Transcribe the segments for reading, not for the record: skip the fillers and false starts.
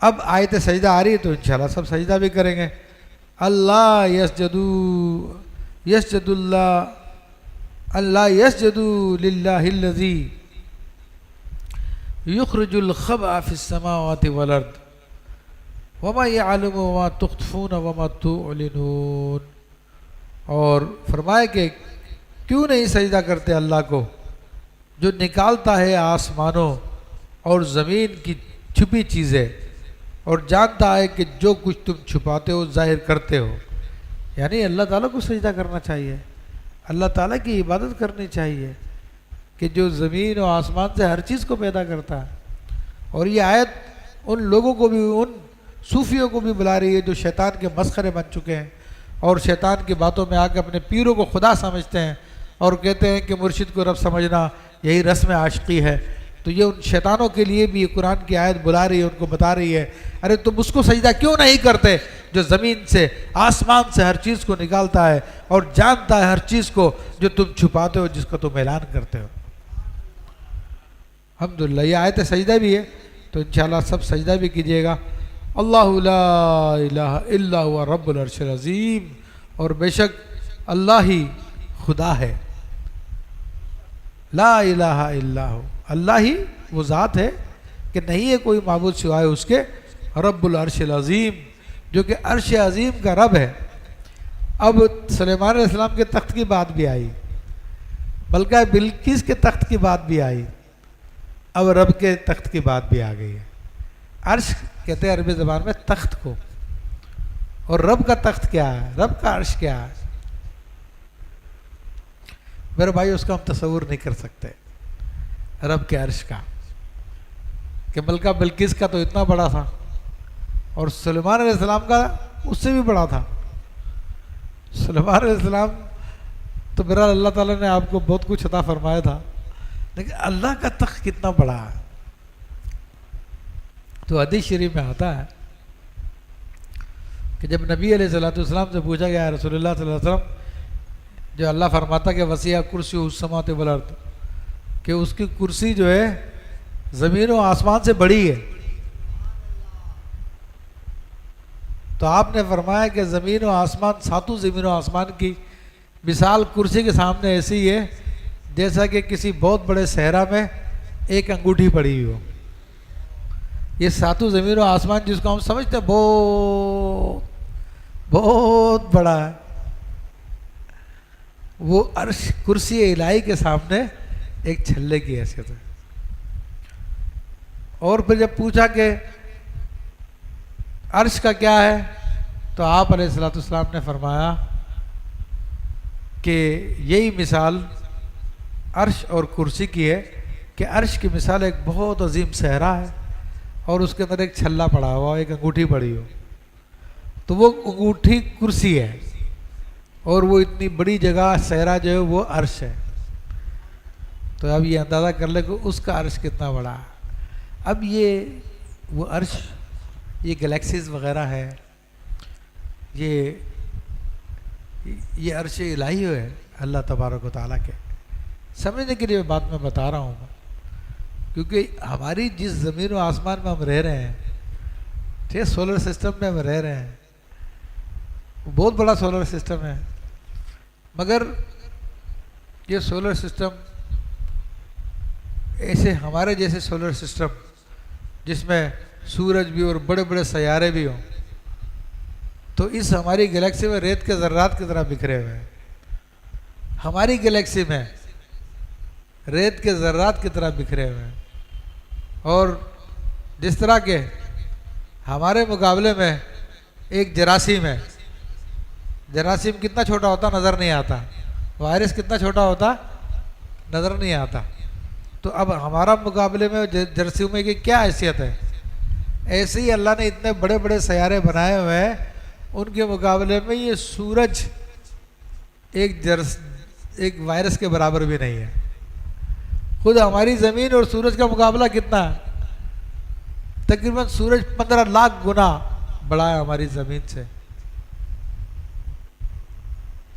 اب آیت سجدہ آ رہی ہے تو انشاءاللہ سب سجدہ بھی کریں گے. اللہ یسجد اللہ یسجد للہ الذی یخرج الخبء فی السماوات والارض وما یعلم وما تخفون وما تعلنون. اور فرمائے کہ کیوں نہیں سجدہ کرتے اللہ کو جو نکالتا ہے آسمانوں اور زمین کی چھپی چیزیں اور جانتا ہے کہ جو کچھ تم چھپاتے ہو ظاہر کرتے ہو. یعنی اللہ تعالیٰ کو سجدہ کرنا چاہیے, اللہ تعالیٰ کی عبادت کرنی چاہیے کہ جو زمین و آسمان سے ہر چیز کو پیدا کرتا ہے. اور یہ آیت ان لوگوں کو بھی, ان صوفیوں کو بھی بلا رہی ہے جو شیطان کے مسخرے بن چکے ہیں اور شیطان کی باتوں میں آ کے اپنے پیروں کو خدا سمجھتے ہیں اور کہتے ہیں کہ مرشد کو رب سمجھنا یہی رسم عاشقی ہے. تو یہ ان شیطانوں کے لیے بھی یہ قرآن کی آیت بلا رہی ہے, ان کو بتا رہی ہے ارے تم اس کو سجدہ کیوں نہیں کرتے جو زمین سے آسمان سے ہر چیز کو نکالتا ہے اور جانتا ہے ہر چیز کو جو تم چھپاتے ہو جس کا تم اعلان کرتے ہو. الحمدللہ یہ آیت سجدہ بھی ہے تو انشاءاللہ سب سجدہ بھی کیجیے گا. اللہ لا الہ الا ہوا رب العرش العظیم. اور بے شک اللہ ہی خدا ہے, لا الہ الا ہو, اللہ ہی وہ ذات ہے کہ نہیں ہے کوئی معبود سوائے اس کے, رب العرش العظیم جو کہ عرش عظیم کا رب ہے. اب سلیمان علیہ السلام کے تخت کی بات بھی آئی, بلکہ بلقیس کے تخت کی بات بھی آئی, اب رب کے تخت کی بات بھی آ گئی ہے. عرش کہتے ہیں عربی زبان میں تخت کو, اور رب کا تخت کیا ہے, رب کا عرش کیا ہے؟ میرے بھائی اس کا ہم تصور نہیں کر سکتے رب کے عرش کا, کہ ملکہ بلقیس کا تو اتنا بڑا تھا اور سلیمان علیہ السلام کا اس سے بھی بڑا تھا. سلیمان علیہ السلام تو بہرحال اللہ تعالیٰ نے آپ کو بہت کچھ عطا فرمایا تھا, لیکن اللہ کا تخت کتنا بڑا ہے. تو حدیث شریف میں آتا ہے کہ جب نبی علیہ السلام سے پوچھا گیا رسول اللہ صلی اللہ علیہ وسلم, جو اللہ فرماتا کہ وسیع کرسی السماوات والارض, کہ اس کی کرسی جو ہے زمین و آسمان سے بڑی ہے, تو آپ نے فرمایا کہ زمین و آسمان, ساتوں زمین و آسمان کی مثال کرسی کے سامنے ایسی ہے جیسا کہ کسی بہت بڑے صحرا میں ایک انگوٹھی پڑی ہوئی ہو. یہ ساتوں زمین و آسمان جس کو ہم سمجھتے ہیں بہت بہت بڑا ہے, وہ عرش کرسی الہی کے سامنے ایک چھلے کی حیثیت ہے. اور پھر جب پوچھا کہ عرش کا کیا ہے, تو آپ علیہ السلام نے فرمایا کہ یہی مثال عرش اور کرسی کی ہے کہ عرش کی مثال ایک بہت عظیم صحرا ہے اور اس کے اندر ایک چھلا پڑا ہوا, ایک انگوٹھی پڑی ہو, تو وہ انگوٹھی کرسی ہے اور وہ اتنی بڑی جگہ صحرا جو ہے وہ عرش ہے. تو اب یہ اندازہ کر لے کہ اس کا عرش کتنا بڑا ہے. اب یہ وہ عرش, یہ گلیکسیز وغیرہ ہے, یہ عرش الہی ہے اللہ تبارک و تعالیٰ کے. سمجھنے کے لیے بات میں بتا رہا ہوں, کیونکہ ہماری جس زمین و آسمان میں ہم رہ رہے ہیں, ٹھیک سولر سسٹم میں ہم رہ رہے ہیں, بہت بڑا سولر سسٹم ہے, مگر یہ سولر سسٹم ایسے ہمارے جیسے سولر سسٹم جس میں سورج بھی اور بڑے بڑے سیارے بھی ہوں, تو اس ہماری گلیکسی میں ریت کے ذرات کی طرح بکھرے ہوئے ہیں. ہماری گلیکسی میں ریت کے ذرات کی طرح بکھرے ہوئے ہیں, اور جس طرح کے ہمارے مقابلے میں ایک جراثیم ہے, جراثیم کتنا چھوٹا ہوتا نظر نہیں آتا, وائرس کتنا چھوٹا ہوتا نظر نہیں آتا. تو اب ہمارا مقابلے میں جراثیموں کی کیا حیثیت ہے, ایسے ہی اللہ نے اتنے بڑے بڑے سیارے بنائے ہوئے ہیں, ان کے مقابلے میں یہ سورج ایک وائرس کے برابر بھی نہیں ہے. خود ہماری زمین اور سورج کا مقابلہ کتنا ہے, تقریباً سورج 15 لاکھ گنا بڑا ہے ہماری زمین سے.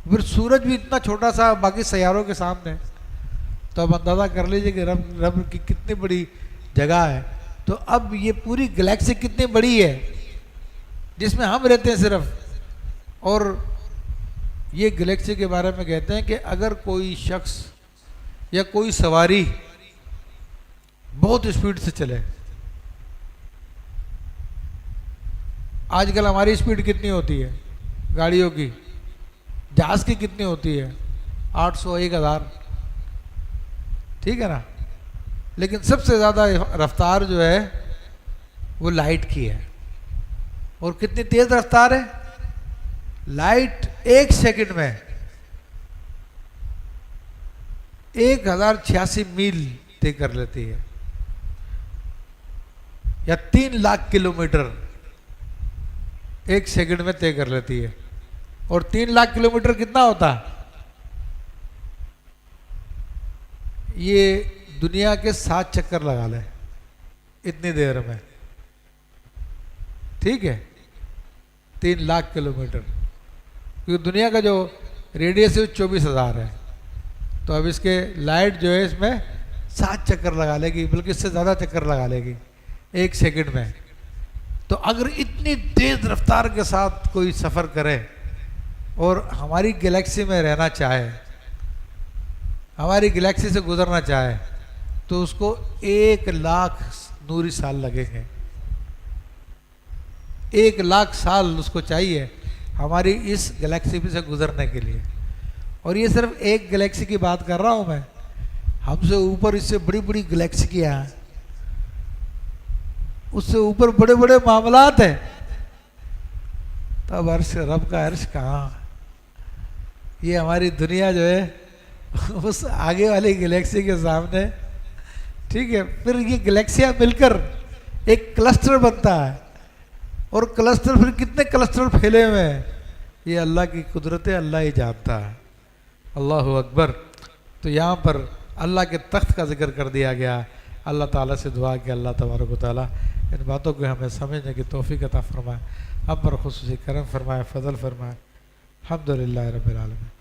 پھر سورج بھی اتنا چھوٹا سا باقی سیاروں کے سامنے, تو اب اندازہ کر لیجئے کہ رب کی کتنی بڑی جگہ ہے تو اب یہ پوری گلیکسی کتنی بڑی ہے جس میں ہم رہتے ہیں صرف. اور یہ گلیکسی کے بارے میں کہتے ہیں کہ اگر کوئی شخص یا کوئی سواری بہت اسپیڈ سے چلے. آج کل ہماری اسپیڈ کتنی ہوتی ہے گاڑیوں کی؟ جہاز کی کتنی ہوتی ہے؟ 800 1000. ٹھیک ہے نا. لیکن سب سے زیادہ رفتار جو ہے وہ لائٹ کی ہے. اور کتنی تیز رفتار ہے؟ لائٹ 1 سیکنڈ میں 1086 میل طے کر لیتی ہے، یا 3 لاکھ کلومیٹر 1 سیکنڈ میں طے کر لیتی ہے. اور 3 لاکھ کلومیٹر کتنا ہوتا؟ یہ دنیا کے 7 چکر لگا لیں اتنی دیر میں. ٹھیک ہے، 3 لاکھ کلومیٹر، کیونکہ دنیا کا جو ریڈیس ہے 24,000 ہے. تو اب اس کے لائٹ جو ہے اس میں 7 چکر لگا لے گی، بلکہ اس سے زیادہ چکر لگا لے گی 1 سیکنڈ میں. تو اگر اتنی تیز رفتار کے ساتھ کوئی سفر کرے اور ہماری گلیکسی میں رہنا چاہے، ہماری گلیکسی سے گزرنا چاہے، تو اس کو 1 لاکھ نوری سال لگیں گے. 1 لاکھ سال اس کو چاہیے ہماری اس گلیکسی سے گزرنے کے لیے. اور یہ صرف ایک گلیکسی کی بات کر رہا ہوں میں. ہم سے اوپر اس سے بڑی بڑی گلیکسیاں ہیں، اس سے اوپر بڑے بڑے معاملات ہیں. تب عرش، رب کا عرش کہاں؟ یہ ہماری دنیا جو ہے اس آگے والی گلیکسی کے سامنے. ٹھیک ہے. پھر یہ گلیکسیاں مل کر ایک کلسٹر بنتا ہے، اور کلسٹر پھر کتنے کلسٹر پھیلے ہوئے ہیں یہ اللہ کی قدرت ہے، اللہ ہی جانتا ہے. اللہ اکبر. تو یہاں پر اللہ کے تخت کا ذکر کر دیا گیا. اللہ تعالیٰ سے دعا کہ اللہ تبارک و تعالیٰ ان باتوں کو ہمیں سمجھنے کی توفیق عطا فرمائے، ہم پر خصوصی کرم فرمائے، فضل فرمائے. الحمدللہ رب العالمین.